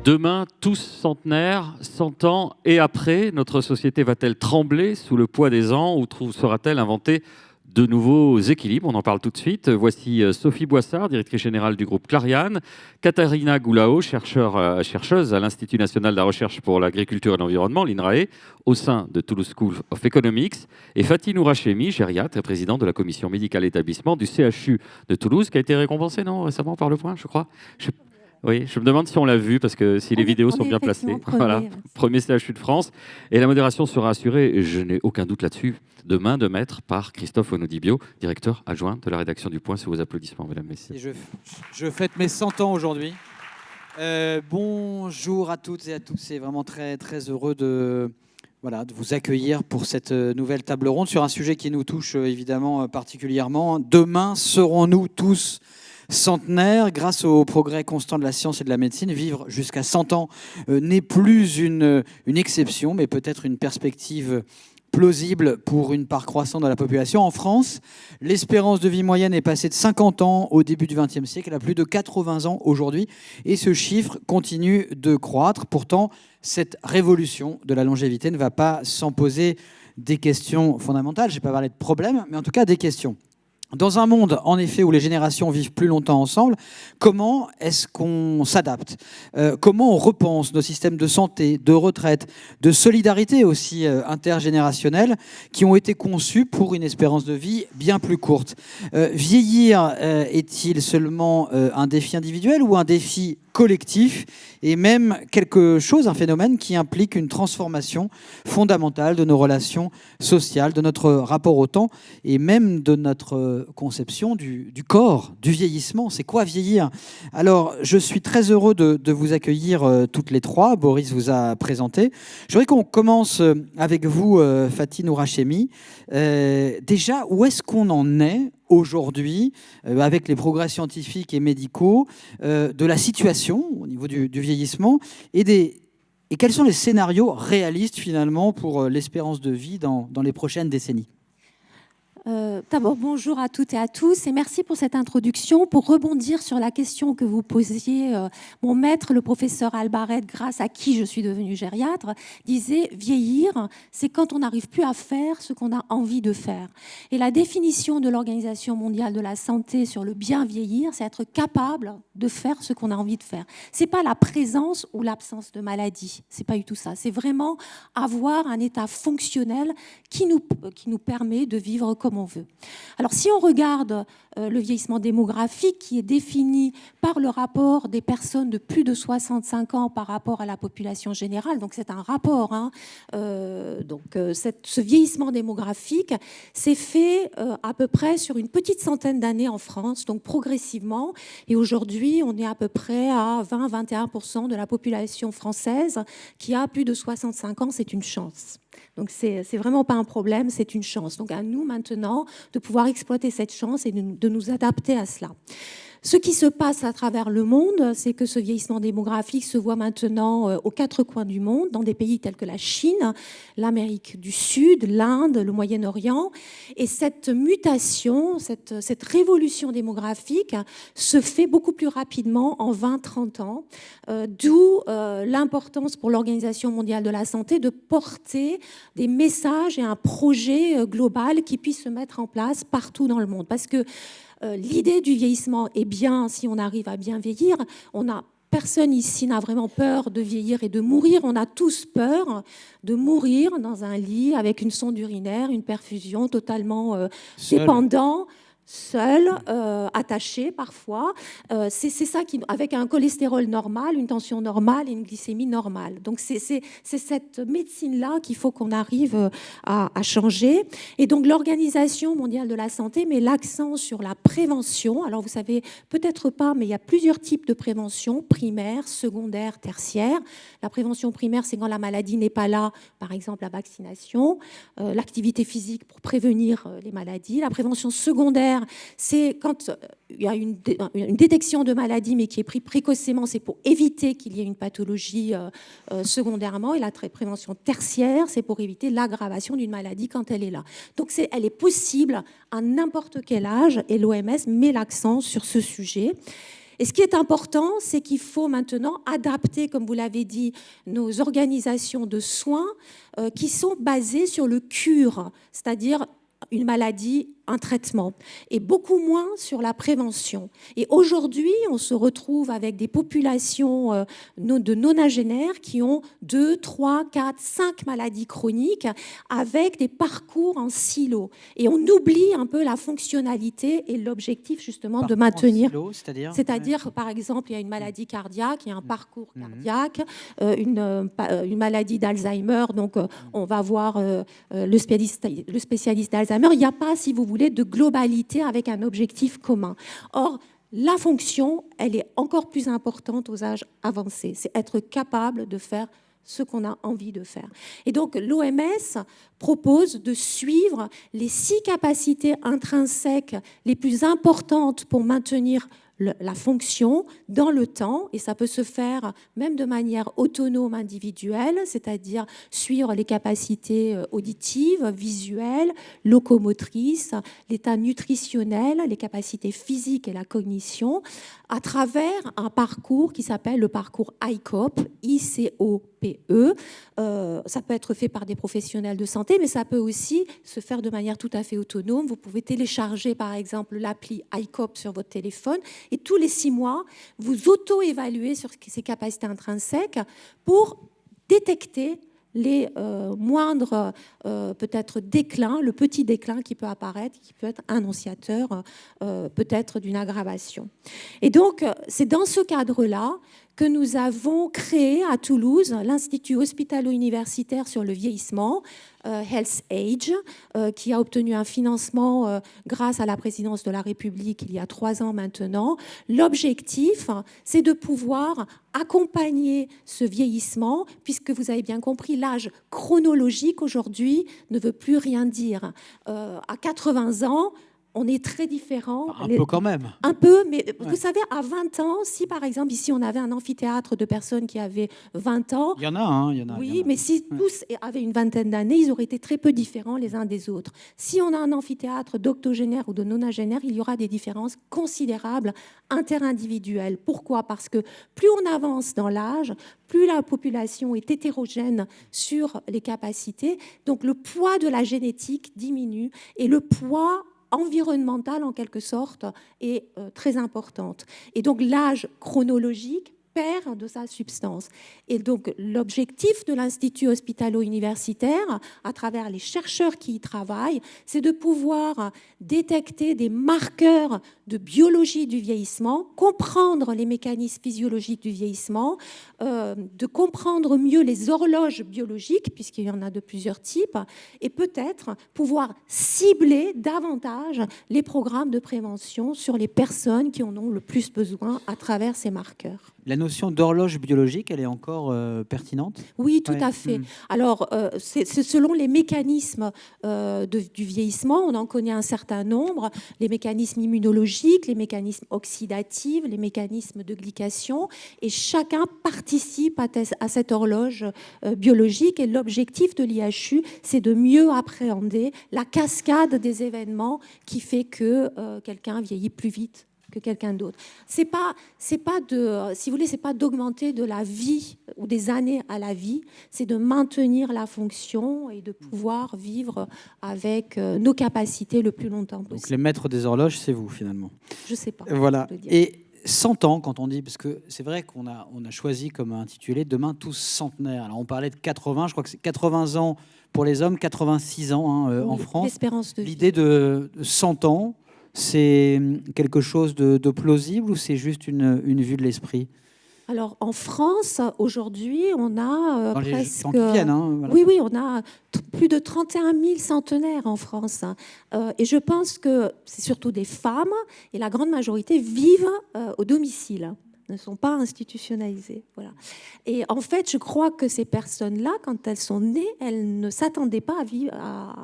Demain, tous centenaires, 100 ans et après, notre société va-t-elle trembler sous le poids des ans ou sera-t-elle inventer de nouveaux équilibres? On en parle tout de suite. Voici Sophie Boissard, directrice générale du groupe Clariane, Katharina Goulao, chercheuse à l'Institut national de la recherche pour l'agriculture et l'environnement, l'INRAE, au sein de Toulouse School of Economics, et Fatih Nourachemi, gériatre et président de la commission médicale établissement du CHU de Toulouse, qui a été récompensé récemment par Le Point, je crois. Oui, je me demande si on l'a vu, parce que si les vidéos sont bien placées. Voilà, premier CHU de France. Et la modération sera assurée, et je n'ai aucun doute là-dessus, de main de maître par Christophe Onodibio, directeur adjoint de la rédaction du Point. Sous vos applaudissements, mesdames, messieurs. Et je fête mes 100 ans aujourd'hui. Bonjour à toutes et à tous. C'est vraiment très, très heureux de vous accueillir pour cette nouvelle table ronde sur un sujet qui nous touche évidemment particulièrement. Demain, serons-nous tous centenaires? Grâce au progrès constant de la science et de la médecine, vivre jusqu'à 100 ans n'est plus une exception, mais peut-être une perspective plausible pour une part croissante de la population. En France, l'espérance de vie moyenne est passée de 50 ans au début du XXe siècle à plus de 80 ans aujourd'hui, et ce chiffre continue de croître. Pourtant, cette révolution de la longévité ne va pas sans poser des questions fondamentales. Je ne vais pas parler de problèmes, mais en tout cas des questions. Dans un monde, en effet, où les générations vivent plus longtemps ensemble, comment est-ce qu'on s'adapte? Comment on repense nos systèmes de santé, de retraite, de solidarité aussi intergénérationnelle, qui ont été conçus pour une espérance de vie bien plus courte? Vieillir est-il seulement un défi individuel ou un défi collectif, et même quelque chose, un phénomène qui implique une transformation fondamentale de nos relations sociales, de notre rapport au temps et même de notre conception du corps, du vieillissement? C'est quoi vieillir? Alors, je suis très heureux de vous accueillir toutes les trois. Boris vous a présenté. Je voudrais qu'on commence avec vous, Fatih Nourachemi. Déjà, où est-ce qu'on en est aujourd'hui, avec les progrès scientifiques et médicaux, de la situation au niveau du vieillissement et quels sont les scénarios réalistes finalement pour l'espérance de vie dans les prochaines décennies? D'abord, bonjour à toutes et à tous et merci pour cette introduction. Pour rebondir sur la question que vous posiez, mon maître, le professeur Albaret, grâce à qui je suis devenue gériatre, disait « vieillir, c'est quand on n'arrive plus à faire ce qu'on a envie de faire ». Et la définition de l'Organisation mondiale de la santé sur le bien vieillir, c'est être capable de faire ce qu'on a envie de faire. C'est pas la présence ou l'absence de maladie, c'est pas du tout ça. C'est vraiment avoir un état fonctionnel qui nous permet de vivre comme on veut. Alors, si on regarde le vieillissement démographique qui est défini par le rapport des personnes de plus de 65 ans par rapport à la population générale, donc c'est un rapport, ce vieillissement démographique s'est fait à peu près sur une petite centaine d'années en France, donc progressivement, et aujourd'hui on est à peu près à 20-21% de la population française qui a plus de 65 ans. C'est une chance. Donc, c'est vraiment pas un problème, c'est une chance. Donc, à nous maintenant de pouvoir exploiter cette chance et de nous adapter à cela. Ce qui se passe à travers le monde, c'est que ce vieillissement démographique se voit maintenant aux quatre coins du monde, dans des pays tels que la Chine, l'Amérique du Sud, l'Inde, le Moyen-Orient. Et cette mutation, cette révolution démographique se fait beaucoup plus rapidement en 20-30 ans, d'où l'importance pour l'Organisation mondiale de la santé de porter des messages et un projet global qui puisse se mettre en place partout dans le monde. Parce que l'idée du vieillissement est bien, si on arrive à bien vieillir, personne ici n'a vraiment peur de vieillir et de mourir. On a tous peur de mourir dans un lit avec une sonde urinaire, une perfusion, totalement dépendant, seul, attaché parfois. C'est ça avec un cholestérol normal, une tension normale et une glycémie normale. Donc c'est cette médecine-là qu'il faut qu'on arrive à changer. Et donc l'Organisation mondiale de la santé met l'accent sur la prévention. Alors vous savez peut-être pas, mais il y a plusieurs types de prévention, primaire, secondaire, tertiaire. La prévention primaire, c'est quand la maladie n'est pas là, par exemple la vaccination, l'activité physique pour prévenir les maladies. La prévention secondaire, c'est quand il y a une détection de maladie, mais qui est prise précocement, c'est pour éviter qu'il y ait une pathologie secondairement. Et la prévention tertiaire, c'est pour éviter l'aggravation d'une maladie quand elle est là. Donc elle est possible à n'importe quel âge, et l'OMS met l'accent sur ce sujet. Et ce qui est important, c'est qu'il faut maintenant adapter, comme vous l'avez dit, nos organisations de soins qui sont basées sur le cure, c'est-à-dire une maladie, un traitement, et beaucoup moins sur la prévention. Et aujourd'hui, on se retrouve avec des populations de nonagénaires qui ont 2, 3, 4, 5 maladies chroniques avec des parcours en silo. Et on oublie un peu la fonctionnalité et l'objectif justement de maintenir. C'est-à-dire, par exemple, il y a une maladie cardiaque, il y a un parcours cardiaque, une maladie d'Alzheimer, donc on va voir le spécialiste d'Alzheimer. Il n'y a pas, si vous voulez, de globalité avec un objectif commun. Or, la fonction, elle est encore plus importante aux âges avancés. C'est être capable de faire ce qu'on a envie de faire. Et donc, l'OMS propose de suivre les 6 capacités intrinsèques les plus importantes pour maintenir la fonction dans le temps, et ça peut se faire même de manière autonome individuelle, c'est-à-dire suivre les capacités auditives, visuelles, locomotrices, l'état nutritionnel, les capacités physiques et la cognition, à travers un parcours qui s'appelle le parcours ICOPE, I-C-O-P-E. Ça peut être fait par des professionnels de santé, mais ça peut aussi se faire de manière tout à fait autonome. Vous pouvez télécharger, par exemple, l'appli ICOPE sur votre téléphone, et tous les 6 mois, vous auto-évaluez sur ces capacités intrinsèques pour détecter les moindres peut-être déclins, le petit déclin qui peut apparaître, qui peut être annonciateur peut-être d'une aggravation. Et donc, c'est dans ce cadre-là que nous avons créé à Toulouse l'Institut hospitalo-universitaire sur le vieillissement, Health Age, qui a obtenu un financement grâce à la présidence de la République il y a 3 ans maintenant. L'objectif, c'est de pouvoir accompagner ce vieillissement, puisque vous avez bien compris, l'âge chronologique aujourd'hui ne veut plus rien dire. À 80 ans, on est très différents. Un peu quand même. Un peu, mais vous savez, à 20 ans, si par exemple ici on avait un amphithéâtre de personnes qui avaient 20 ans... Il y en a, Oui, mais si tous avaient une vingtaine d'années, ils auraient été très peu différents les uns des autres. Si on a un amphithéâtre d'octogénaires ou de nonagénaires, il y aura des différences considérables interindividuelles. Pourquoi ? Parce que plus on avance dans l'âge, plus la population est hétérogène sur les capacités, donc le poids de la génétique diminue et le poids environnementale, en quelque sorte, est très importante. Et donc, l'âge chronologique perd de sa substance. Et donc, l'objectif de l'Institut hospitalo-universitaire, à travers les chercheurs qui y travaillent, c'est de pouvoir détecter des marqueurs de biologie du vieillissement, comprendre les mécanismes physiologiques du vieillissement, de comprendre mieux les horloges biologiques, puisqu'il y en a de plusieurs types, et peut-être pouvoir cibler davantage les programmes de prévention sur les personnes qui en ont le plus besoin à travers ces marqueurs. La notion d'horloge biologique, elle est encore pertinente ? Oui, tout à fait. Alors, c'est selon les mécanismes du vieillissement, on en connaît un certain nombre, les mécanismes immunologiques, les mécanismes oxydatifs, les mécanismes de glycation, et chacun participe à cette horloge biologique. Et l'objectif de l'IHU, c'est de mieux appréhender la cascade des événements qui fait que quelqu'un vieillit plus vite que quelqu'un d'autre. C'est pas de, si vous voulez, c'est pas d'augmenter de la vie ou des années à la vie, c'est de maintenir la fonction et de pouvoir vivre avec nos capacités le plus longtemps possible. Donc les maîtres des horloges, c'est vous finalement. Je sais pas. Voilà. Et 100 ans, quand on dit, parce que c'est vrai qu'on a choisi comme intitulé Demain tous centenaires. Alors on parlait de 80, je crois que c'est 80 ans pour les hommes, 86 ans oui, en France. L'espérance de vie. L'idée de 100 ans. C'est quelque chose de plausible ou c'est juste une vue de l'esprit ? Alors, en France, aujourd'hui, on a presque... Dans les viennent, voilà. Oui, on a plus de 31 000 centenaires en France. Et je pense que c'est surtout des femmes, et la grande majorité vivent au domicile, ne sont pas institutionnalisées. Voilà. Et en fait, je crois que ces personnes-là, quand elles sont nées, elles ne s'attendaient pas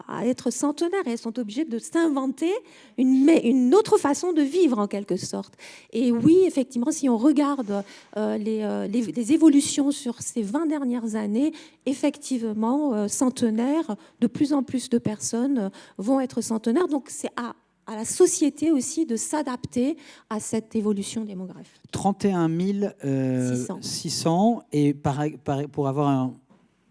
à être centenaires. Et elles sont obligées de s'inventer une autre façon de vivre, en quelque sorte. Et oui, effectivement, si on regarde les évolutions sur ces 20 dernières années, effectivement, centenaires, de plus en plus de personnes vont être centenaires. Donc, c'est à à la société aussi de s'adapter à cette évolution démographique. 31 600. Et pour avoir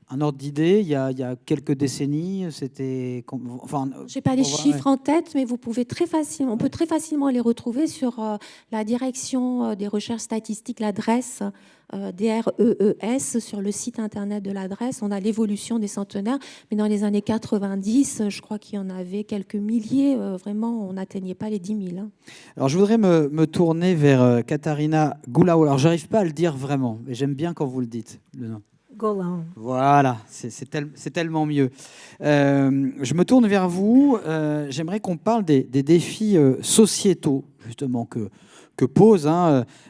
un ordre d'idée, il y a quelques décennies, c'était... Enfin, je n'ai pas les chiffres en tête, mais on peut très facilement les retrouver sur la direction des recherches statistiques, l'adresse DREES, sur le site internet de l'adresse. On a l'évolution des centenaires, mais dans les années 90, je crois qu'il y en avait quelques milliers. Vraiment, on n'atteignait pas les 10 000. Hein. Alors, je voudrais me tourner vers Katharina Goulaou. Alors, je n'arrive pas à le dire vraiment, mais j'aime bien quand vous le dites, le nom. Golan. Voilà, c'est tellement mieux. Je me tourne vers vous. J'aimerais qu'on parle des défis sociétaux, justement, que pose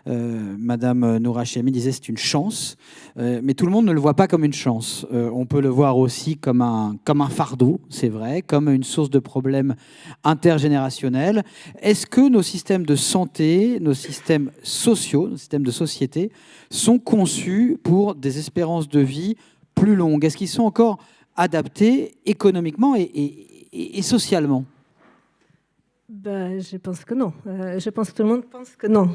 Madame Noura Chehmi. Disait c'est une chance, mais tout le monde ne le voit pas comme une chance. On peut le voir aussi comme un fardeau, c'est vrai, comme une source de problèmes intergénérationnels. Est-ce que nos systèmes de santé, nos systèmes sociaux, nos systèmes de société sont conçus pour des espérances de vie plus longues? Est-ce qu'ils sont encore adaptés économiquement et socialement? Je pense que non. Je pense que tout le monde pense que non.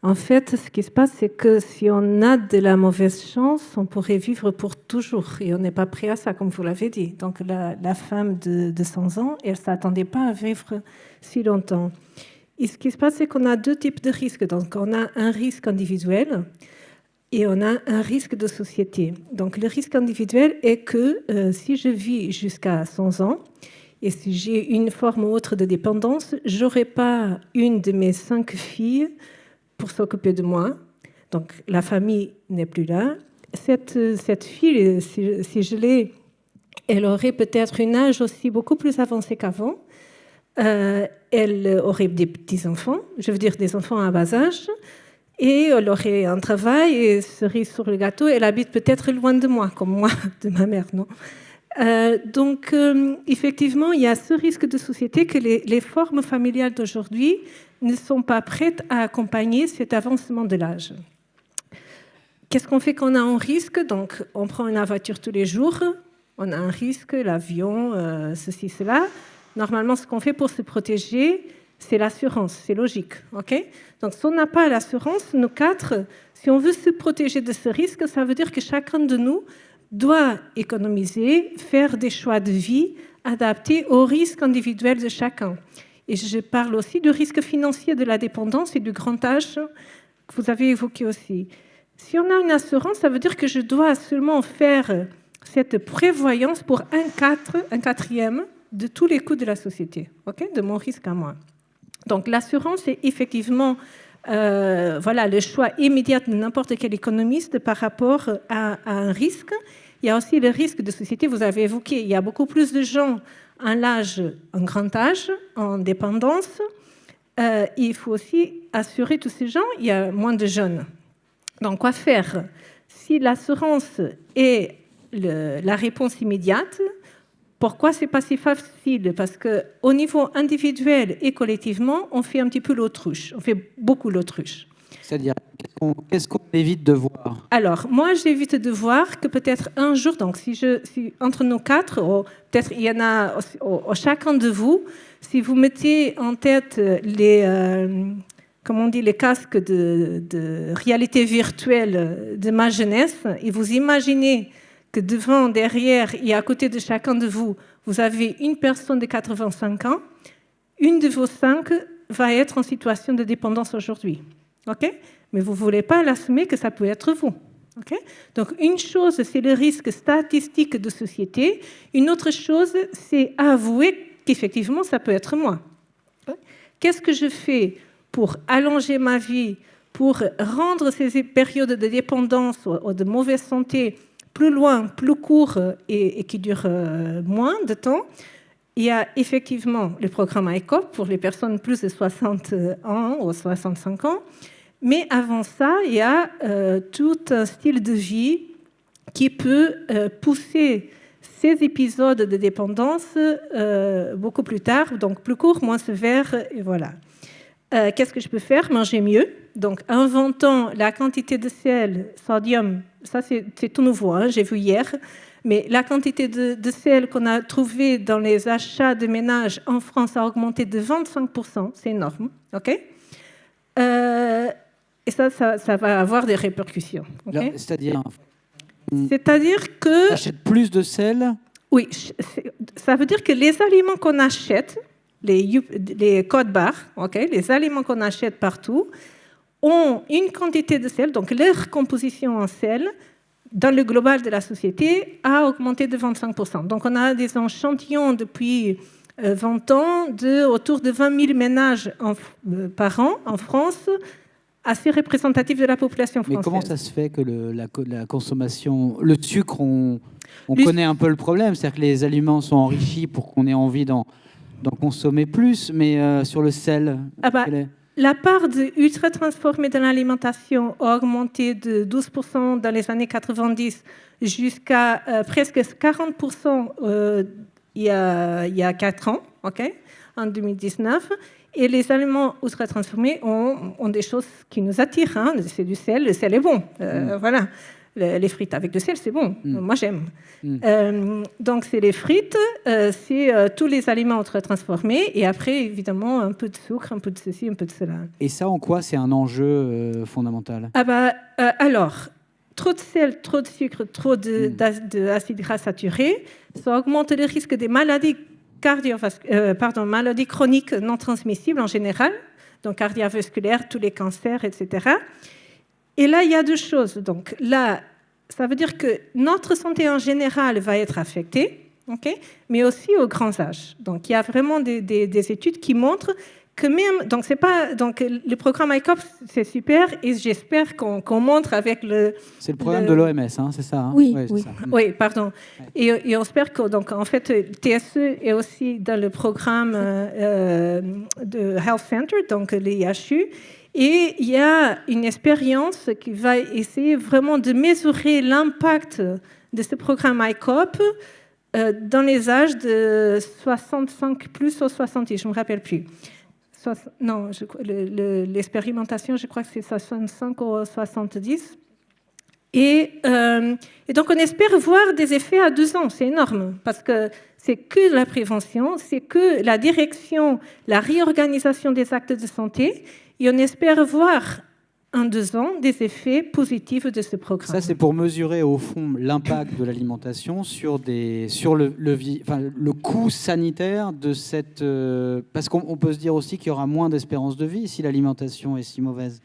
En fait, ce qui se passe, c'est que si on a de la mauvaise chance, on pourrait vivre pour toujours. Et on n'est pas prêt à ça, comme vous l'avez dit. Donc la femme de 100 ans, elle ne s'attendait pas à vivre si longtemps. Et ce qui se passe, c'est qu'on a deux types de risques. Donc on a un risque individuel et on a un risque de société. Donc le risque individuel est que si je vis jusqu'à 100 ans, et si j'ai une forme ou autre de dépendance, je n'aurai pas une de mes 5 filles pour s'occuper de moi. Donc, la famille n'est plus là. Cette fille, si je l'ai, elle aurait peut-être un âge aussi beaucoup plus avancé qu'avant. Elle aurait des petits-enfants, je veux dire des enfants à bas âge. Et elle aurait un travail, et cerise sur le gâteau, elle habite peut-être loin de moi, comme moi, de ma mère, non ? Donc, effectivement, il y a ce risque de société que les formes familiales d'aujourd'hui ne sont pas prêtes à accompagner cet avancement de l'âge. Qu'est-ce qu'on fait quand on a un risque? Donc, on prend une voiture tous les jours, on a un risque, l'avion, ceci, cela. Normalement, ce qu'on fait pour se protéger, c'est l'assurance, c'est logique. Okay? Donc, si on n'a pas l'assurance, nous quatre, si on veut se protéger de ce risque, ça veut dire que chacun de nous doit économiser, faire des choix de vie adaptés aux risques individuels de chacun. Et je parle aussi du risque financier de la dépendance et du grand âge que vous avez évoqué aussi. Si on a une assurance, ça veut dire que je dois seulement faire cette prévoyance pour un quatrième de tous les coûts de la société, okay, de mon risque à moi. Donc l'assurance est effectivement le choix immédiat de n'importe quel économiste par rapport à un risque. Il y a aussi le risque de société, vous avez évoqué, il y a beaucoup plus de gens en grand âge, en dépendance. Il faut aussi assurer tous ces gens, il y a moins de jeunes. Donc, quoi faire? Si l'assurance est la réponse immédiate, pourquoi c'est pas si facile? Parce qu'au niveau individuel et collectivement, on fait un petit peu l'autruche, on fait beaucoup l'autruche. C'est-à-dire, qu'est-ce qu'on évite de voir? Alors, moi, j'évite de voir que peut-être un jour, donc si entre nous quatre, peut-être il y en a chacun de vous, si vous mettez en tête les casques de réalité virtuelle de ma jeunesse, et vous imaginez que devant, derrière et à côté de chacun de vous, vous avez une personne de 85 ans, une de vos 5 va être en situation de dépendance aujourd'hui. Okay? Mais vous ne voulez pas l'assumer que ça peut être vous. Okay? Donc, une chose, c'est le risque statistique de société. Une autre chose, c'est avouer qu'effectivement, ça peut être moi. Okay? Qu'est-ce que je fais pour allonger ma vie, pour rendre ces périodes de dépendance ou de mauvaise santé plus loin, plus court et qui durent moins de temps? Il y a effectivement le programme ICOP pour les personnes plus de 60 ans ou 65 ans. Mais avant ça, il y a tout un style de vie qui peut pousser ces épisodes de dépendance beaucoup plus tard, donc plus court, moins sévère, et voilà. Qu'est-ce que je peux faire? Manger mieux. Donc, inventant la quantité de sel, sodium, ça c'est tout nouveau, hein, j'ai vu hier. Mais la quantité de sel qu'on a trouvé dans les achats de ménages en France a augmenté de 25%, c'est énorme, ok? Et ça va avoir des répercussions. Okay? C'est-à-dire que... On achète plus de sel? Oui, ça veut dire que les aliments qu'on achète, les codes barres, okay, les aliments qu'on achète partout, ont une quantité de sel, donc leur composition en sel, dans le global de la société, a augmenté de 25%. Donc on a des échantillons depuis 20 ans autour de 20 000 ménages par an en France, assez représentatif de la population française. Mais comment ça se fait que la consommation... Le sucre, on connaît un peu le problème, c'est-à-dire que les aliments sont enrichis pour qu'on ait envie d'en consommer plus, mais sur le sel... La part d'ultra transformés dans l'alimentation a augmenté de 12% dans les années 90 jusqu'à presque 40% il y a 4 ans, okay, en 2019. Et les aliments ultra transformés ont des choses qui nous attirent. Hein. C'est du sel, le sel est bon. Voilà. Les frites avec le sel, c'est bon. Moi, j'aime. Donc, c'est les frites, c'est tous les aliments ultra transformés. Et après, évidemment, un peu de sucre, un peu de ceci, un peu de cela. Et ça, en quoi c'est un enjeu fondamental? Alors, trop de sel, trop de sucre, trop d'acide gras saturé, ça augmente le risque des maladies maladies chroniques non transmissibles en général, donc cardiovasculaires, tous les cancers, etc. Et là, il y a 2 choses. Donc là, ça veut dire que notre santé en général va être affectée, okay, mais aussi aux grands âges. Donc il y a vraiment des études qui montrent que même... Donc le programme ICOP, c'est super, et j'espère qu'on montre avec le... C'est le programme de l'OMS, hein, c'est ça, hein? Oui, oui. Oui. Ça. Oui, pardon. Et on espère que, donc, en fait, TSE est aussi dans le programme de Health Center, donc l'IHU, et il y a une expérience qui va essayer vraiment de mesurer l'impact de ce programme ICOP dans les âges de 65 plus ou 70, je ne me rappelle plus. Non, l'expérimentation, je crois que c'est 65 ou 70. Et donc, on espère voir des effets à 2 ans. C'est énorme, parce que c'est que la prévention, c'est que la direction, la réorganisation des actes de santé, et on espère voir en 2 ans des effets positifs de ce programme. Ça, c'est pour mesurer, au fond, l'impact de l'alimentation sur le coût sanitaire de cette... parce qu'on peut se dire aussi qu'il y aura moins d'espérance de vie si l'alimentation est si mauvaise.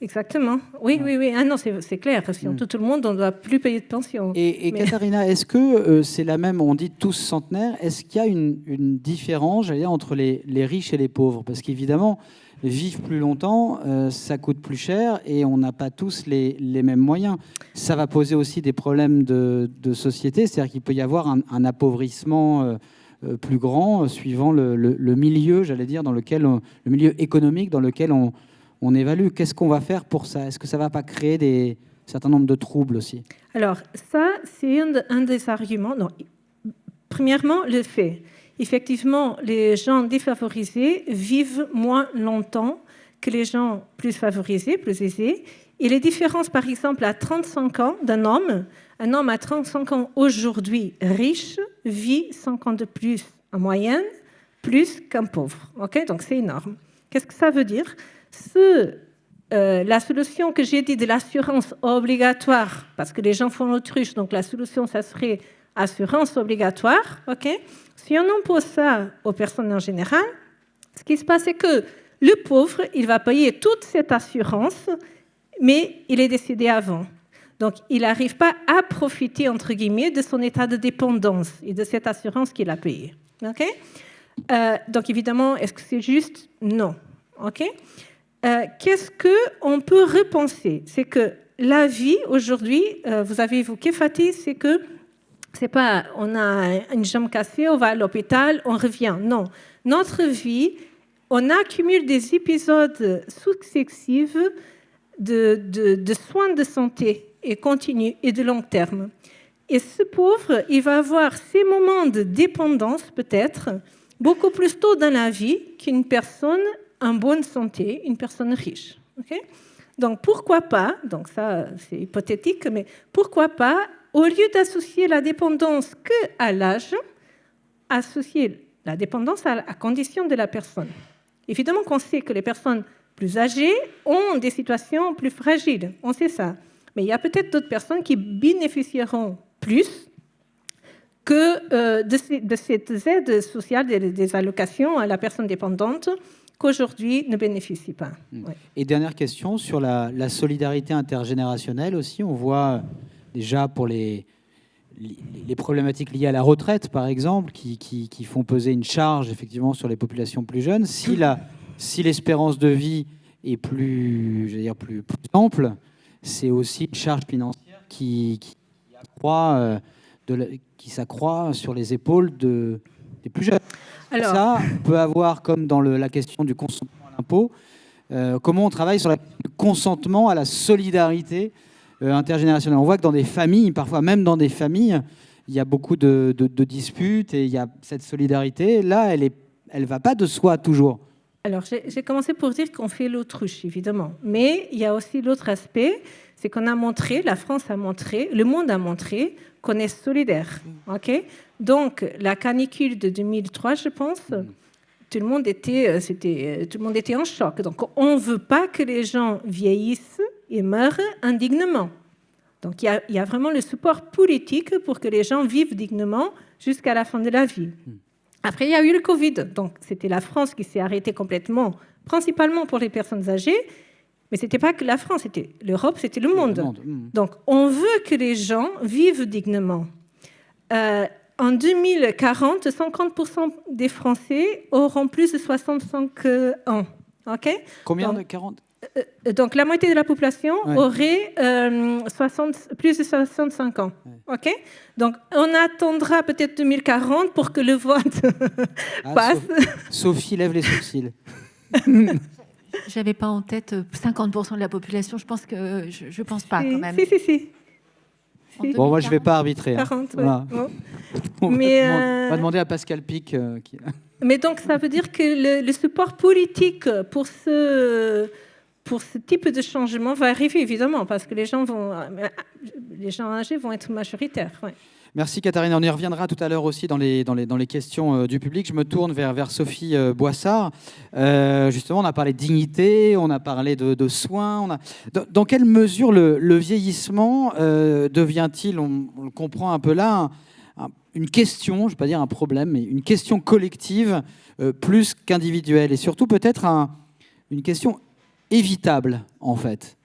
Exactement. Oui. Ah non, c'est clair. Si on tue tout le monde, on ne doit plus payer de pension. Et Katharina, est-ce que c'est la même, on dit tous centenaires, est-ce qu'il y a une différence, j'allais dire, entre les riches et les pauvres? Parce qu'évidemment, vivre plus longtemps, ça coûte plus cher et on n'a pas tous les mêmes moyens. Ça va poser aussi des problèmes de société, c'est-à-dire qu'il peut y avoir un appauvrissement plus grand suivant le milieu, j'allais dire, le milieu économique dans lequel on évalue. Qu'est-ce qu'on va faire pour ça? Est-ce que ça ne va pas créer un certain nombre de troubles aussi? Alors, ça, c'est un des arguments. Non. Premièrement, le fait. Effectivement, les gens défavorisés vivent moins longtemps que les gens plus favorisés, plus aisés. Et les différences, par exemple, à 35 ans d'un homme, un homme à 35 ans aujourd'hui riche vit 5 ans de plus en moyenne, plus qu'un pauvre. Okay? Donc, c'est énorme. Qu'est-ce que ça veut dire? La solution que j'ai dit de l'assurance obligatoire, parce que les gens font l'autruche, donc la solution, ça serait assurance obligatoire. Okay? Si on impose ça aux personnes en général, ce qui se passe, c'est que le pauvre, il va payer toute cette assurance, mais il est décédé avant. Donc, il n'arrive pas à profiter, entre guillemets, de son état de dépendance et de cette assurance qu'il a payée. Okay? Donc, évidemment, est-ce que c'est juste? Non. Okay? Qu'est-ce qu'on peut repenser? C'est que la vie, aujourd'hui, vous avez évoqué, Fatih, c'est que c'est pas on a une jambe cassée, on va à l'hôpital, on revient. Non. Notre vie, on accumule des épisodes successifs de soins de santé et continus et de long terme. Et ce pauvre, il va avoir ces moments de dépendance, peut-être, beaucoup plus tôt dans la vie qu'une personne en bonne santé, une personne riche. Okay? Donc, pourquoi pas, donc ça, c'est hypothétique, mais pourquoi pas au lieu d'associer la dépendance qu'à l'âge, associer la dépendance à la condition de la personne. Évidemment qu'on sait que les personnes plus âgées ont des situations plus fragiles, on sait ça. Mais il y a peut-être d'autres personnes qui bénéficieront plus que de cette aide sociale, des allocations à la personne dépendante, qu'aujourd'hui ne bénéficient pas. Ouais. Et dernière question sur la solidarité intergénérationnelle aussi. On voit déjà pour les problématiques liées à la retraite, par exemple, qui font peser une charge effectivement sur les populations plus jeunes. Si l'espérance de vie est plus ample, c'est aussi une charge financière qui s'accroît sur les épaules des plus jeunes. Alors, ça, on peut avoir, comme dans la question du consentement à l'impôt, comment on travaille sur le consentement à la solidarité intergénérationnelle. On voit que dans des familles, parfois même dans des familles, il y a beaucoup de disputes et il y a cette solidarité. Là, elle ne va pas de soi toujours. Alors, j'ai commencé pour dire qu'on fait l'autruche, évidemment. Mais il y a aussi l'autre aspect, c'est qu'on a montré, la France a montré, le monde a montré qu'on est solidaire. Okay. Donc, la canicule de 2003, je pense, tout le monde était en choc. Donc, on ne veut pas que les gens vieillissent et meurent indignement. Donc, il y a vraiment le support politique pour que les gens vivent dignement jusqu'à la fin de la vie. Après, il y a eu le Covid. Donc, c'était la France qui s'est arrêtée complètement, principalement pour les personnes âgées. Mais ce n'était pas que la France, c'était l'Europe, c'était le monde. Donc, on veut que les gens vivent dignement. En 2040, 50% des Français auront plus de 65 ans. Okay. Combien de 40 ? Donc, la moitié de la population aurait plus de 65 ans. Ouais. Okay. Donc, on attendra peut-être 2040 pour que le vote passe. Sophie lève les sourcils. Je n'avais pas en tête 50% de la population. Je pense que je pense pas quand même. Si. Bon, moi, je ne vais pas arbitrer. 40, voilà. Bon. On va demander à Pascal Pic. Mais donc, ça veut dire que le support politique pour ce type de changement va arriver, évidemment, parce que les gens âgés vont être majoritaires. Ouais. Merci Katharine, on y reviendra tout à l'heure aussi dans les questions du public. Je me tourne vers Sophie Boissard. Justement, on a parlé de dignité, on a parlé de soins. Dans quelle mesure le vieillissement devient-il, on le comprend un peu là, une question, je ne vais pas dire un problème, mais une question collective plus qu'individuelle, et surtout peut-être une question évitable, en fait?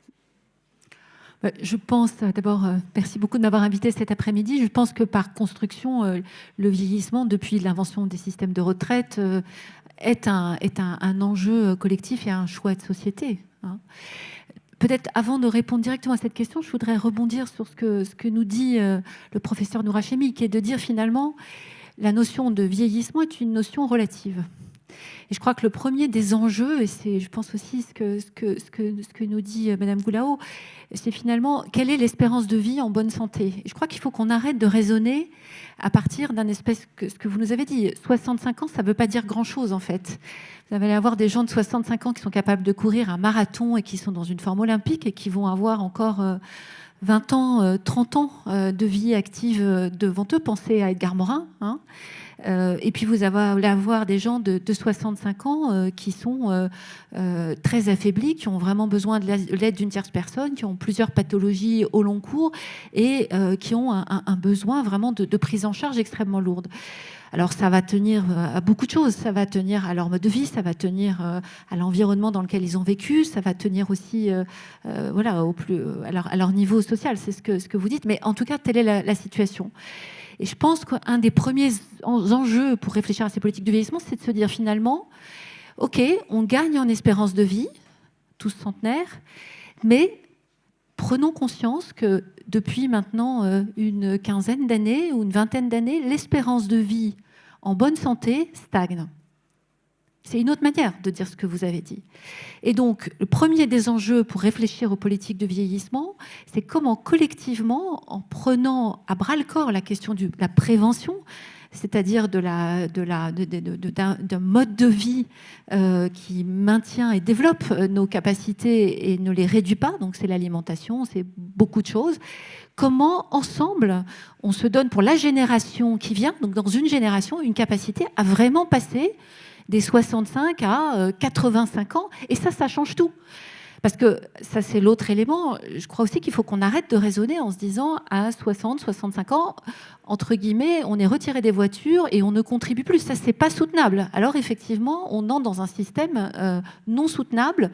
Je pense, d'abord, merci beaucoup de m'avoir invité cet après-midi. Je pense que par construction, le vieillissement, depuis l'invention des systèmes de retraite, est un enjeu collectif et un choix de société. Hein. Peut-être avant de répondre directement à cette question, je voudrais rebondir sur ce que nous dit le professeur Nourachemi, qui est de dire finalement la notion de vieillissement est une notion relative. Et je crois que le premier des enjeux, et c'est, je pense aussi ce que nous dit Madame Goulao, c'est finalement quelle est l'espérance de vie en bonne santé. Et je crois qu'il faut qu'on arrête de raisonner à partir d'un espèce ce que vous nous avez dit. 65 ans, ça ne veut pas dire grand-chose en fait. Vous allez avoir des gens de 65 ans qui sont capables de courir un marathon et qui sont dans une forme olympique et qui vont avoir encore 20 ans, 30 ans de vie active devant eux. Pensez à Edgar Morin, hein. Et puis vous allez avoir des gens de 65 ans qui sont très affaiblis, qui ont vraiment besoin de l'aide d'une tierce personne, qui ont plusieurs pathologies au long cours et qui ont un besoin vraiment de prise en charge extrêmement lourde. Alors ça va tenir à beaucoup de choses, ça va tenir à leur mode de vie, ça va tenir à l'environnement dans lequel ils ont vécu, ça va tenir aussi voilà, à leur niveau social, c'est ce que vous dites, mais en tout cas telle est la situation. Et je pense qu'un des premiers enjeux pour réfléchir à ces politiques de vieillissement, c'est de se dire finalement, ok, on gagne en espérance de vie, tous centenaires, mais prenons conscience que depuis maintenant une quinzaine d'années ou une vingtaine d'années, l'espérance de vie en bonne santé stagne. C'est une autre manière de dire ce que vous avez dit. Et donc, le premier des enjeux pour réfléchir aux politiques de vieillissement, c'est comment collectivement, en prenant à bras-le-corps la question de la prévention, c'est-à-dire d'un mode de vie qui maintient et développe nos capacités et ne les réduit pas, donc c'est l'alimentation, c'est beaucoup de choses. Comment, ensemble, on se donne pour la génération qui vient, donc dans une génération, une capacité à vraiment passer des 65 à 85 ans. Et ça change tout. Parce que ça, c'est l'autre élément. Je crois aussi qu'il faut qu'on arrête de raisonner en se disant à 60, 65 ans, entre guillemets, on est retiré des voitures et on ne contribue plus. Ça, c'est pas soutenable. Alors, effectivement, on entre dans un système non soutenable,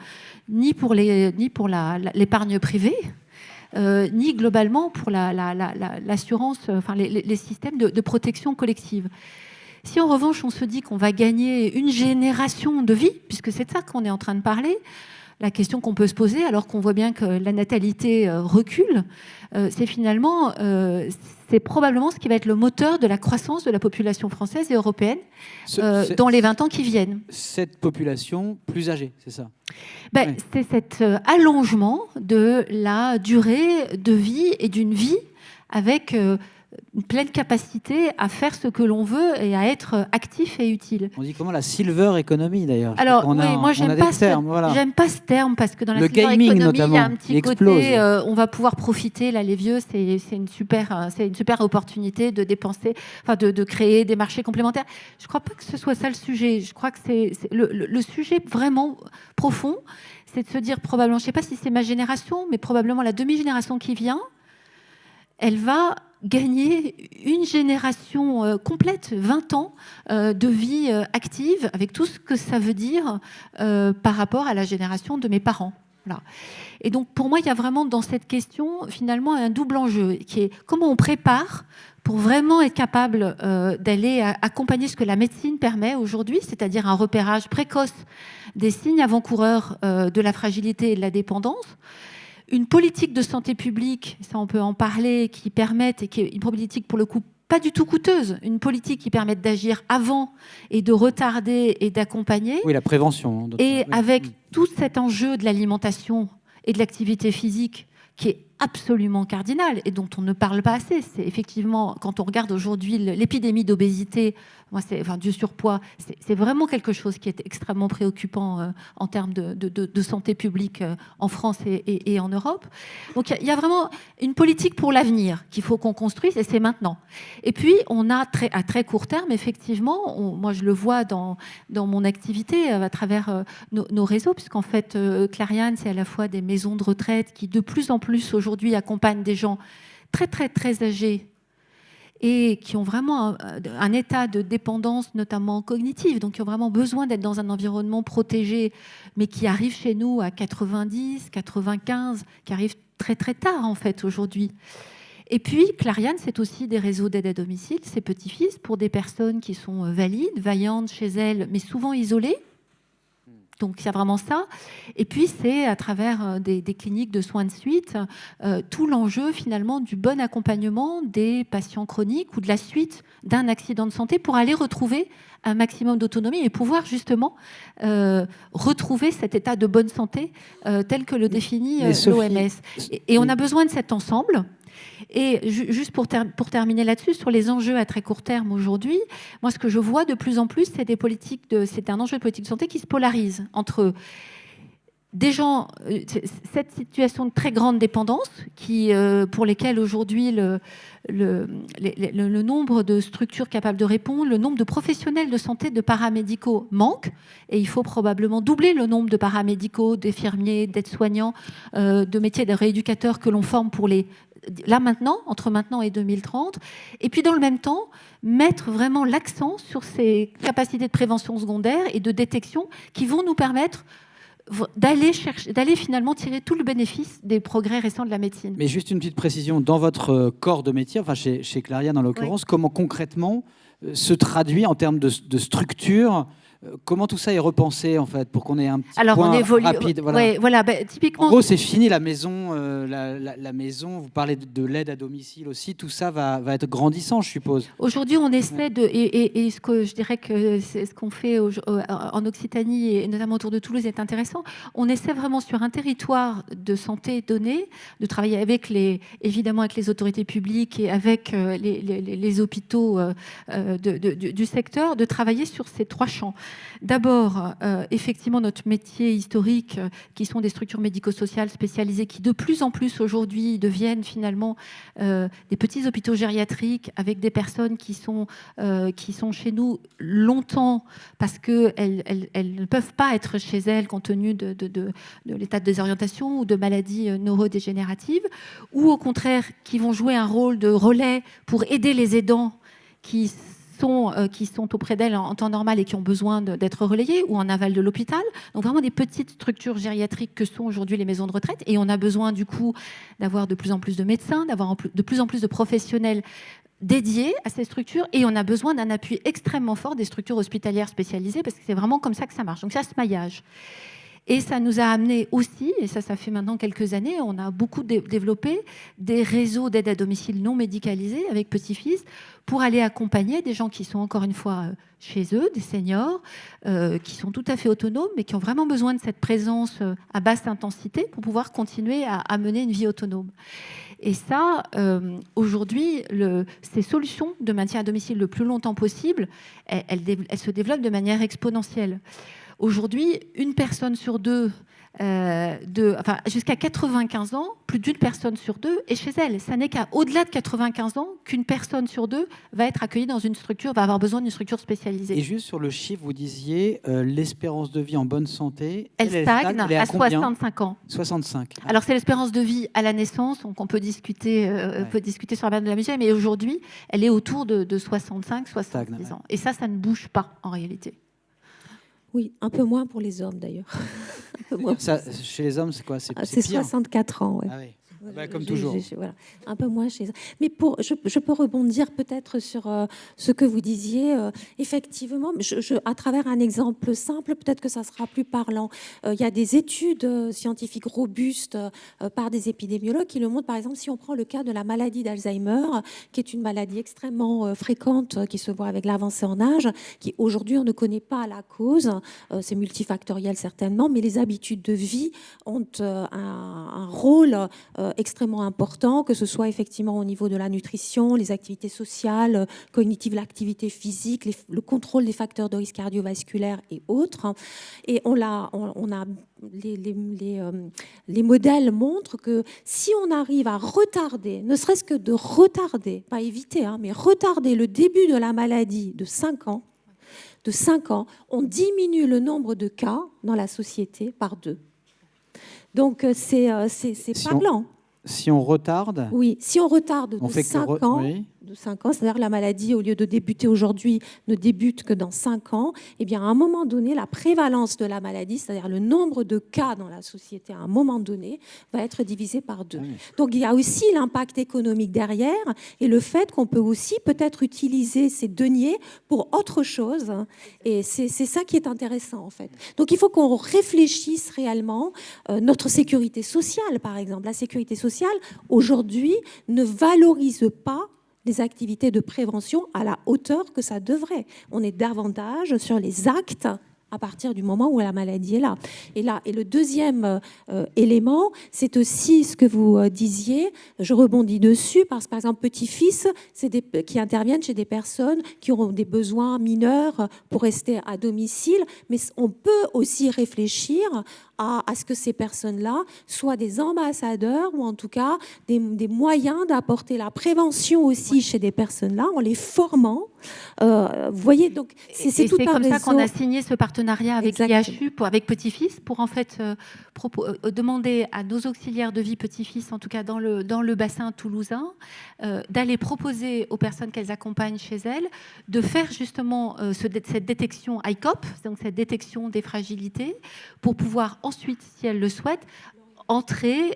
ni pour l'épargne privée, ni globalement pour l'assurance, enfin, les systèmes de protection collective. Si en revanche, on se dit qu'on va gagner une génération de vie, puisque c'est de ça qu'on est en train de parler, la question qu'on peut se poser, alors qu'on voit bien que la natalité recule, c'est finalement, c'est probablement ce qui va être le moteur de la croissance de la population française et européenne dans les 20 ans qui viennent. Cette population plus âgée, c'est ça? Oui. C'est cet allongement de la durée de vie et d'une vie avec une pleine capacité à faire ce que l'on veut et à être actif et utile. On dit comment la silver economy d'ailleurs. Alors moi j'aime pas ce terme parce que dans la silver economy notamment, il y a un petit côté on va pouvoir profiter là les vieux, c'est une super opportunité de dépenser, enfin de créer des marchés complémentaires. Je crois pas que ce soit ça le sujet. Je crois que c'est le sujet vraiment profond, c'est de se dire probablement, je sais pas si c'est ma génération, mais probablement la demi-génération qui vient, elle va gagner une génération complète, 20 ans de vie active, avec tout ce que ça veut dire par rapport à la génération de mes parents. Voilà. Et donc, pour moi, il y a vraiment dans cette question, finalement, un double enjeu, qui est comment on prépare pour vraiment être capable d'aller accompagner ce que la médecine permet aujourd'hui, c'est-à-dire un repérage précoce des signes avant-coureurs de la fragilité et de la dépendance, une politique de santé publique, ça on peut en parler, qui permette, et qui est une politique pour le coup pas du tout coûteuse, une politique qui permette d'agir avant et de retarder et d'accompagner. Oui, la prévention. Et avec tout cet enjeu de l'alimentation et de l'activité physique qui est absolument cardinal et dont on ne parle pas assez. C'est effectivement, quand on regarde aujourd'hui l'épidémie d'obésité, du surpoids, c'est vraiment quelque chose qui est extrêmement préoccupant en termes de santé publique en France et en Europe. Donc il y a vraiment une politique pour l'avenir qu'il faut qu'on construise, et c'est maintenant. Et puis on a à très court terme, effectivement, moi je le vois dans mon activité à travers nos réseaux, puisqu'en fait Clariane, c'est à la fois des maisons de retraite qui de plus en plus aujourd'hui accompagnent des gens très très très âgés et qui ont vraiment un état de dépendance, notamment cognitive, donc qui ont vraiment besoin d'être dans un environnement protégé, mais qui arrivent chez nous à 90, 95, qui arrivent très très tard en fait aujourd'hui. Et puis Clariane, c'est aussi des réseaux d'aide à domicile, ses petits-fils, pour des personnes qui sont valides, vaillantes chez elles, mais souvent isolées. Donc il y a vraiment ça. Et puis c'est à travers des cliniques de soins de suite, tout l'enjeu finalement du bon accompagnement des patients chroniques ou de la suite d'un accident de santé pour aller retrouver un maximum d'autonomie et pouvoir justement retrouver cet état de bonne santé tel que le définit l'OMS. Et on a besoin de cet ensemble. Et juste pour terminer là-dessus, sur les enjeux à très court terme aujourd'hui, moi ce que je vois de plus en plus, c'est un enjeu de politique de santé qui se polarise entre des gens, cette situation de très grande dépendance, pour lesquelles aujourd'hui le nombre de structures capables de répondre, le nombre de professionnels de santé, de paramédicaux manque, et il faut probablement doubler le nombre de paramédicaux, d'infirmiers, d'aides-soignants, de métiers de rééducateurs que l'on forme pour là maintenant, entre maintenant et 2030, et puis dans le même temps, mettre vraiment l'accent sur ces capacités de prévention secondaire et de détection qui vont nous permettre d'aller finalement tirer tout le bénéfice des progrès récents de la médecine. Mais juste une petite précision, dans votre corps de métier, enfin chez Clariane en l'occurrence, oui, comment concrètement se traduit en termes de structure Comment tout ça est repensé, en fait, pour qu'on ait un petit Alors, point on évolue. rapide voilà. Ouais, voilà, typiquement. En gros, c'est fini la maison. La maison, vous parlez de l'aide à domicile aussi. Tout ça va être grandissant, je suppose. Aujourd'hui, on essaie de. Et ce que je dirais que c'est ce qu'on fait en Occitanie et notamment autour de Toulouse est intéressant. On essaie vraiment sur un territoire de santé donné, de travailler évidemment avec les autorités publiques et avec les hôpitaux du secteur, de travailler sur ces 3 champs. D'abord, effectivement, notre métier historique, qui sont des structures médico-sociales spécialisées, qui de plus en plus aujourd'hui deviennent finalement des petits hôpitaux gériatriques avec des personnes qui sont chez nous longtemps parce qu'elles ne peuvent pas être chez elles compte tenu de l'état de désorientation ou de maladies neurodégénératives, ou au contraire qui vont jouer un rôle de relais pour aider les aidants qui sont auprès d'elles en temps normal et qui ont besoin d'être relayés, ou en aval de l'hôpital. Donc vraiment des petites structures gériatriques que sont aujourd'hui les maisons de retraite. Et on a besoin du coup d'avoir de plus en plus de médecins, d'avoir de plus en plus de professionnels dédiés à ces structures, et on a besoin d'un appui extrêmement fort des structures hospitalières spécialisées, parce que c'est vraiment comme ça que ça marche. Donc ça, ce maillage. Et ça nous a amené aussi, et ça fait maintenant quelques années, on a beaucoup développé des réseaux d'aide à domicile non médicalisés avec Petit-Fils pour aller accompagner des gens qui sont encore une fois chez eux, des seniors, qui sont tout à fait autonomes, mais qui ont vraiment besoin de cette présence à basse intensité pour pouvoir continuer à mener une vie autonome. Et ça, aujourd'hui, ces solutions de maintien à domicile le plus longtemps possible, elles se développent de manière exponentielle. Aujourd'hui, une personne sur deux, jusqu'à 95 ans, plus d'une personne sur 2 est chez elle. Ça n'est qu'à au-delà de 95 ans qu'une personne sur 2 va être accueillie dans une structure, va avoir besoin d'une structure spécialisée. Et juste sur le chiffre, vous disiez l'espérance de vie en bonne santé, elle stagne à 65 ans. 65. Alors c'est l'espérance de vie à la naissance, donc on peut discuter, sur la base de la mesure, mais aujourd'hui, elle est autour de 65-70 ans. Et ça ne bouge pas en réalité. Oui, un peu moins pour les hommes d'ailleurs. Ça, chez les hommes, c'est quoi? C'est 64 ans. Ouais. Ah oui. Comme toujours. Voilà. Un peu moins chez eux. Mais je peux rebondir peut-être sur ce que vous disiez. Effectivement, à travers un exemple simple, peut-être que ça sera plus parlant. Il y a des études scientifiques robustes par des épidémiologues qui le montrent. Par exemple, si on prend le cas de la maladie d'Alzheimer, qui est une maladie extrêmement fréquente, qui se voit avec l'avancée en âge, qui aujourd'hui on ne connaît pas la cause. C'est multifactoriel certainement, mais les habitudes de vie ont un rôle extrêmement important, que ce soit effectivement au niveau de la nutrition, les activités sociales, cognitives, l'activité physique, le contrôle des facteurs de risque cardiovasculaire et autres. Et les modèles montrent que si on arrive à retarder, ne serait-ce que de retarder, pas éviter, mais retarder le début de la maladie de 5 ans, on diminue le nombre de cas dans la société par 2. Donc c'est parlant. Si on retarde... Oui, si on retarde de 5 ans, c'est-à-dire la maladie, au lieu de débuter aujourd'hui, ne débute que dans 5 ans, eh bien, à un moment donné, la prévalence de la maladie, c'est-à-dire le nombre de cas dans la société, à un moment donné, va être divisé par 2. Oui. Donc, il y a aussi l'impact économique derrière et le fait qu'on peut aussi peut-être utiliser ces deniers pour autre chose. Et c'est ça qui est intéressant, en fait. Donc, il faut qu'on réfléchisse réellement. Notre sécurité sociale, par exemple, la sécurité sociale, aujourd'hui, ne valorise pas les activités de prévention à la hauteur que ça devrait. On est davantage sur les actes à partir du moment où la maladie est là. Et le deuxième élément, c'est aussi ce que vous disiez, je rebondis dessus, parce que par exemple, Petit-Fils, qui interviennent chez des personnes qui ont des besoins mineurs pour rester à domicile, mais on peut aussi réfléchir à ce que ces personnes-là soient des ambassadeurs ou en tout cas des moyens d'apporter la prévention aussi chez des personnes-là en les formant. Vous voyez, donc c'est tout un réseau. C'est comme ça qu'on a signé ce partenariat avec l'IHU, avec Petit-Fils, pour en fait demander à nos auxiliaires de vie Petit-Fils, en tout cas dans le bassin toulousain, d'aller proposer aux personnes qu'elles accompagnent chez elles de faire justement cette détection ICOP, donc cette détection des fragilités, pour pouvoir ensuite, si elles le souhaitent, entrer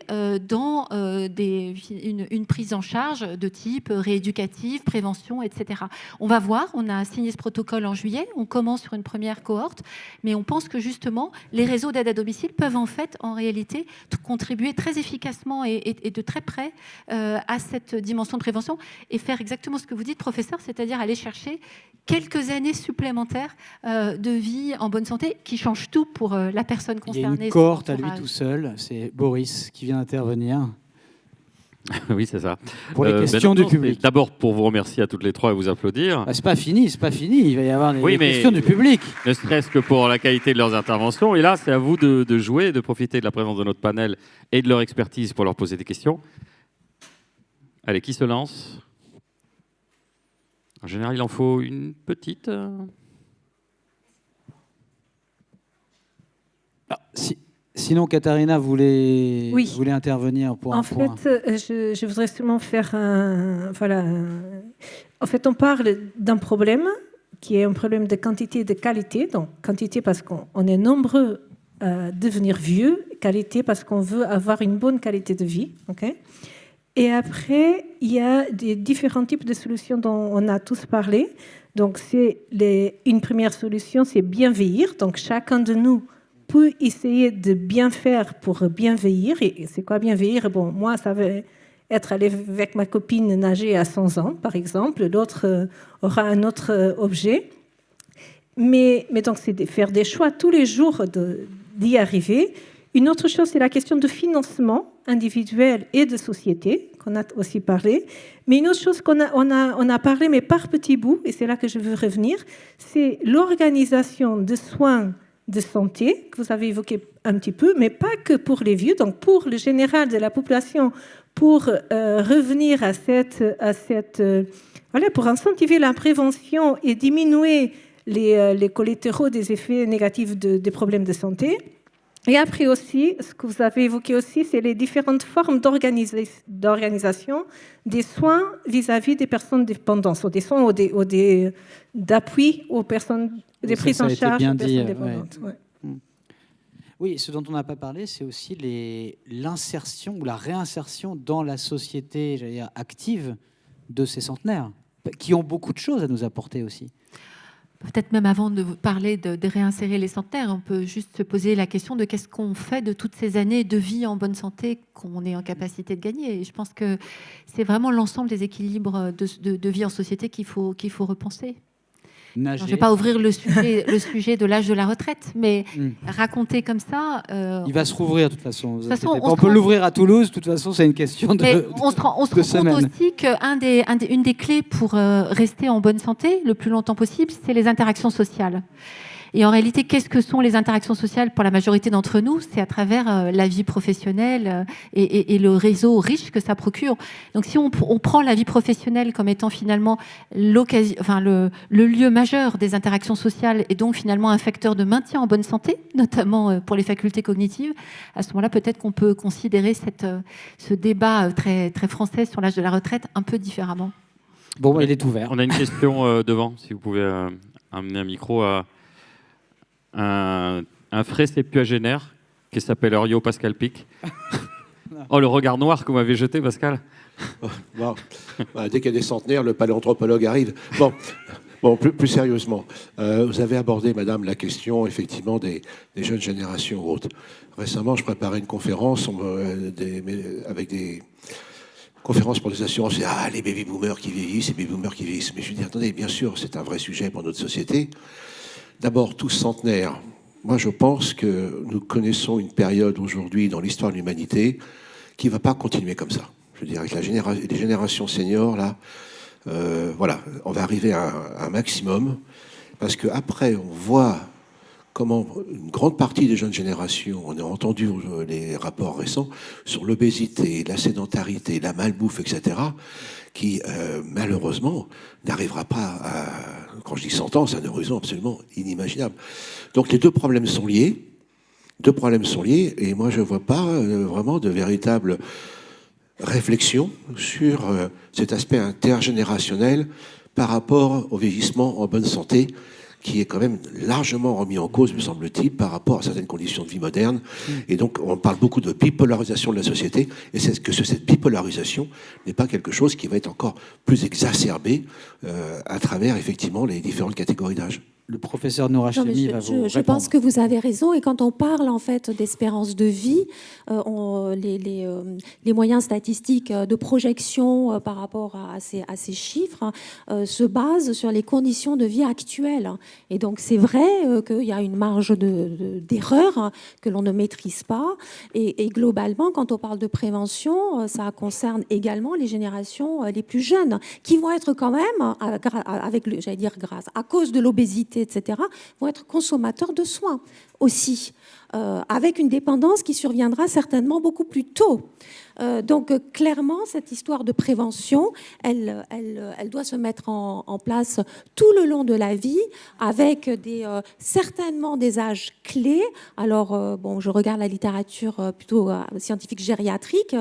dans une prise en charge de type rééducative, prévention, etc. On va voir, on a signé ce protocole en juillet, on commence sur une première cohorte, mais on pense que justement, les réseaux d'aide à domicile peuvent en fait, en réalité, contribuer très efficacement et de très près à cette dimension de prévention et faire exactement ce que vous dites, professeur, c'est-à-dire aller chercher quelques années supplémentaires de vie en bonne santé qui changent tout pour la personne concernée. Il y a une cohorte à lui tout seul, c'est Boris qui vient intervenir. Oui, c'est ça. Pour les questions du public. D'abord, pour vous remercier à toutes les trois et vous applaudir. C'est pas fini. Il va y avoir les questions du public. Ne serait-ce que pour la qualité de leurs interventions. Et là, c'est à vous de jouer, de profiter de la présence de notre panel et de leur expertise pour leur poser des questions. Allez, qui se lance ? En général, il en faut une petite. Sinon, Katharina voulait intervenir pour un point. En fait, je voudrais seulement faire un... Voilà. En fait, on parle d'un problème qui est un problème de quantité et de qualité. Donc, quantité parce qu'on est nombreux à devenir vieux. Qualité parce qu'on veut avoir une bonne qualité de vie. Okay. Et après, il y a des différents types de solutions dont on a tous parlé. Donc, une première solution, c'est bien vieillir. Donc, chacun de nous peut essayer de bien faire pour bien vieillir. Et c'est quoi bien vieillir ? Bon, moi, ça veut être aller avec ma copine nager à 100 ans, par exemple. L'autre aura un autre objet. Mais donc, c'est de faire des choix tous les jours d'y arriver. Une autre chose, c'est la question de financement individuel et de société, qu'on a aussi parlé. Mais une autre chose qu'on a parlé, mais par petits bouts, et c'est là que je veux revenir, c'est l'organisation de soins de santé, que vous avez évoqué un petit peu, mais pas que pour les vieux, donc pour le général de la population, pour revenir à pour incentiver la prévention et diminuer les collatéraux des effets négatifs des problèmes de santé. Et après aussi, ce que vous avez évoqué aussi, c'est les différentes formes d'organisation des soins vis-à-vis des personnes dépendantes, ou des soins ou d'appui aux personnes, des prises en charge des personnes dépendantes. Ouais. Oui, ce dont on n'a pas parlé, c'est aussi l'insertion ou la réinsertion dans la société, j'allais dire, active de ces centenaires, qui ont beaucoup de choses à nous apporter aussi. Peut-être même avant de parler de réinsérer les centenaires, on peut juste se poser la question de qu'est-ce qu'on fait de toutes ces années de vie en bonne santé qu'on est en capacité de gagner. Et je pense que c'est vraiment l'ensemble des équilibres de vie en société qu'il faut repenser. Alors, je ne vais pas ouvrir le sujet de l'âge de la retraite, mais raconter comme ça... il va se rouvrir de toute façon. On peut l'ouvrir à Toulouse, de toute façon, c'est une question on se rend compte aussi qu'une des clés pour rester en bonne santé le plus longtemps possible, c'est les interactions sociales. Et en réalité, qu'est-ce que sont les interactions sociales pour la majorité d'entre nous ? C'est à travers la vie professionnelle et le réseau riche que ça procure. Donc si on prend la vie professionnelle comme étant finalement le lieu majeur des interactions sociales et donc finalement un facteur de maintien en bonne santé, notamment pour les facultés cognitives, à ce moment-là, peut-être qu'on peut considérer ce débat très, très français sur l'âge de la retraite un peu différemment. Bon, il est ouvert. On a une question devant, si vous pouvez amener un micro à... Un frais septuagénaire qui s'appelle Orio Pascal Pic. Oh, le regard noir que vous m'avez jeté, Pascal. Bon. Dès qu'il y a des centenaires, le paléanthropologue arrive. Bon, plus sérieusement, vous avez abordé, madame, la question effectivement des jeunes générations ou autres. Récemment, je préparais une conférence avec des conférences pour des assurances. Les baby-boomers qui vieillissent, les baby-boomers qui vieillissent. Mais je dis, attendez, bien sûr, c'est un vrai sujet pour notre société. D'abord, tous centenaires. Moi, je pense que nous connaissons une période aujourd'hui dans l'histoire de l'humanité qui ne va pas continuer comme ça. Je veux dire, avec les générations seniors, là, on va arriver à un maximum. Parce qu'après, on voit comment une grande partie des jeunes générations, on a entendu les rapports récents sur l'obésité, la sédentarité, la malbouffe, etc., qui, malheureusement, n'arrivera pas à... Quand je dis 100 ans, c'est un horizon absolument inimaginable. Donc les deux problèmes sont liés, et moi je ne vois pas vraiment de véritable réflexion sur cet aspect intergénérationnel par rapport au vieillissement en bonne santé, qui est quand même largement remis en cause, me semble-t-il, par rapport à certaines conditions de vie modernes. Et donc, on parle beaucoup de bipolarisation de la société, et c'est que cette bipolarisation n'est pas quelque chose qui va être encore plus exacerbé à travers, effectivement, les différentes catégories d'âge. Le professeur Nour Non, mais Hachemi va vous répondre. je pense que vous avez raison. Et quand on parle en fait d'espérance de vie, les moyens statistiques de projection par rapport à ces chiffres se basent sur les conditions de vie actuelles. Et donc c'est vrai qu'il y a une marge d'erreur que l'on ne maîtrise pas. Et globalement, quand on parle de prévention, ça concerne également les générations les plus jeunes, qui vont être quand même, à cause de l'obésité, etc., vont être consommateurs de soins aussi, avec une dépendance qui surviendra certainement beaucoup plus tôt. Donc clairement, cette histoire de prévention, elle doit se mettre en place tout le long de la vie, avec certainement des âges clés. Alors, je regarde la littérature plutôt scientifique gériatrique,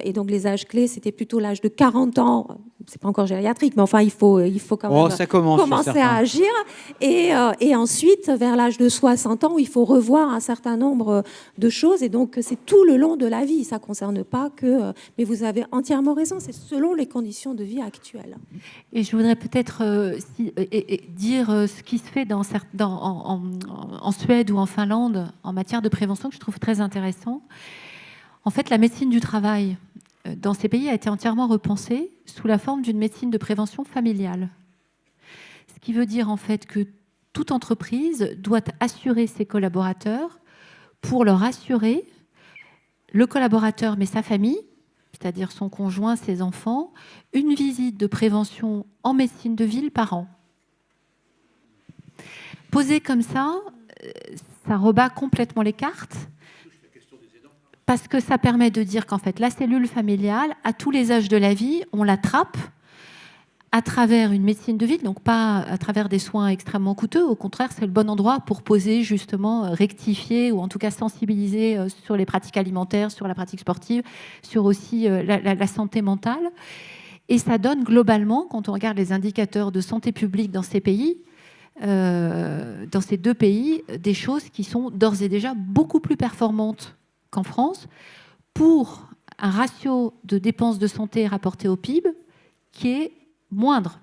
et donc les âges clés, c'était plutôt l'âge de 40 ans. C'est pas encore gériatrique, mais enfin, il faut quand même commencer à agir. Et ensuite, vers l'âge de 60 ans, où il faut revoir un certain nombre de choses. Et donc, c'est tout le long de la vie. Ça ne concerne pas que... mais vous avez entièrement raison, c'est selon les conditions de vie actuelles. Et je voudrais peut-être dire ce qui se fait en Suède ou en Finlande en matière de prévention, que je trouve très intéressant. En fait, la médecine du travail dans ces pays a été entièrement repensée sous la forme d'une médecine de prévention familiale. Ce qui veut dire en fait que toute entreprise doit assurer ses collaborateurs pour leur assurer, le collaborateur mais sa famille, c'est-à-dire son conjoint, ses enfants, une visite de prévention en médecine de ville par an. Posé comme ça rebat complètement les cartes, parce que ça permet de dire qu'en fait, la cellule familiale, à tous les âges de la vie, on l'attrape à travers une médecine de ville, donc pas à travers des soins extrêmement coûteux. Au contraire, c'est le bon endroit pour poser, justement, rectifier ou en tout cas sensibiliser sur les pratiques alimentaires, sur la pratique sportive, sur aussi la santé mentale. Et ça donne globalement, quand on regarde les indicateurs de santé publique dans ces pays, dans ces deux pays, des choses qui sont d'ores et déjà beaucoup plus performantes qu'en France, pour un ratio de dépenses de santé rapporté au PIB qui est moindre.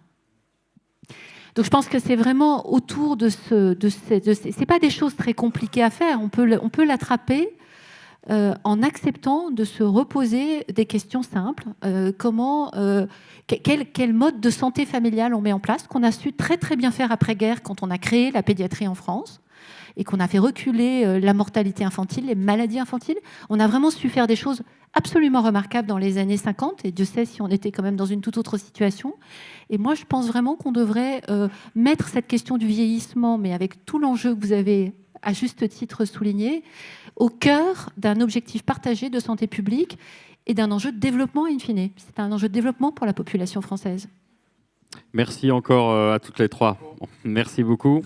Donc je pense que c'est vraiment autour de c'est pas des choses très compliquées à faire. On peut l'attraper en acceptant de se reposer des questions simples. Quel mode de santé familiale on met en place, qu'on a su très très bien faire après-guerre quand on a créé la pédiatrie en France et qu'on a fait reculer la mortalité infantile, les maladies infantiles. On a vraiment su faire des choses absolument remarquables dans les années 50, et Dieu sait si on était quand même dans une toute autre situation. Et moi, je pense vraiment qu'on devrait mettre cette question du vieillissement, mais avec tout l'enjeu que vous avez à juste titre souligné, au cœur d'un objectif partagé de santé publique et d'un enjeu de développement in fine. C'est un enjeu de développement pour la population française. Merci encore à toutes les trois. Merci beaucoup.